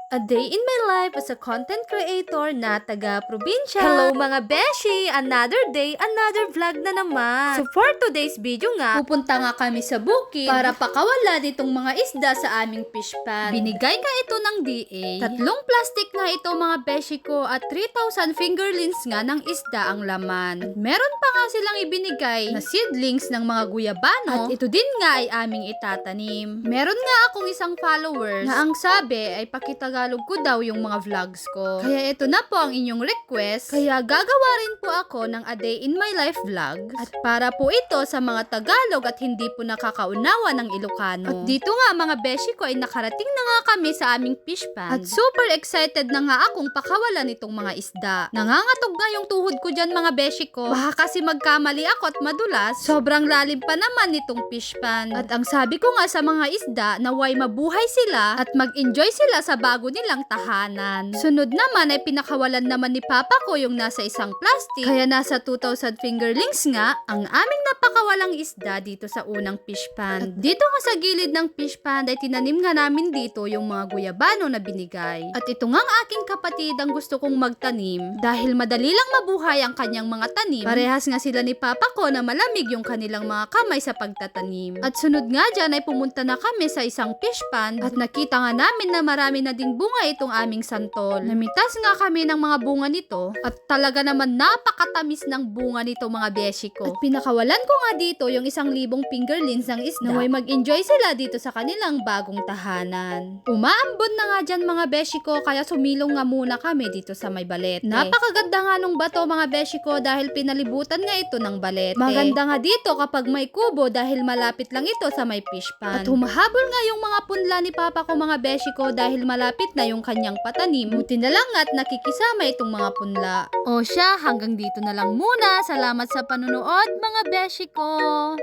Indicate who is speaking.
Speaker 1: A day in my life as a content creator na taga-probinsya. Hello mga beshi! Another day, another vlog na naman. So for today's video nga, pupunta nga kami sa bukid para pakawala nitong mga isda sa aming fish pan. Binigay nga ito ng DA. 3 plastic nga ito mga beshi ko at 3,000 fingerlings nga ng isda ang laman. At meron pa nga silang ibinigay na seedlings ng mga guyabano at ito din nga ay aming itatanim. Meron nga akong isang followers na ang sabi ay pakitagalog ko daw yung mga vlogs ko. Kaya ito na po ang inyong request. Kaya gagawa rin po ako ng A Day in My Life vlog. At para po ito sa mga Tagalog at hindi po nakakaunawa ng Ilocano. At dito nga mga beshi ko ay nakarating na nga kami sa aming fish pan. At super excited na nga akong pakawalan itong mga isda. Nangangatog nga yung tuhod ko dyan mga beshi ko. Baka kasi magkamali ako at madulas. Sobrang lalim pa naman itong fish pan. At ang sabi ko nga sa mga isda, naway mabuhay sila at mag-enjoy sila sa bago nilang tahanan. Sunod naman ay pinakawalan naman ni Papa ko yung nasa isang plastic. Kaya nasa 2,000 fingerlings nga ang aming napakawalang isda dito sa unang fish pan. At dito nga sa gilid ng fish pan ay tinanim nga namin dito yung mga guyabano na binigay. At ito nga ang aking kapatid ang gusto kong magtanim dahil madali lang mabuhay ang kanyang mga tanim. Parehas nga sila ni Papa ko na malamig yung kanilang mga kamay sa pagtatanim. At sunod nga dyan ay pumunta na kami sa isang fish pan at nakita nga namin na marami na ding bunga itong aming santol. Namitas nga kami ng mga bunga nito at talaga naman napakatamis ng bunga nito mga beshi ko. At pinakawalan ko nga dito yung 1,000 fingerlings ng isda. Naway mag-enjoy sila dito sa kanilang bagong tahanan. Umaambon na nga dyan mga beshi ko kaya sumilong nga muna kami dito sa may balete. Napakaganda nga nung bato mga beshi ko dahil pinalibutan nga ito ng balete. Maganda nga dito kapag may kubo dahil malapit lang ito sa may fish pan. At humahabol nga yung mga punla ni Papa ko mga beshi ko dahil malapit na yung kanyang patanim. Buti na lang at nakikisama itong mga punla. O siya, hanggang dito na lang muna. Salamat sa panunood mga beshi ko.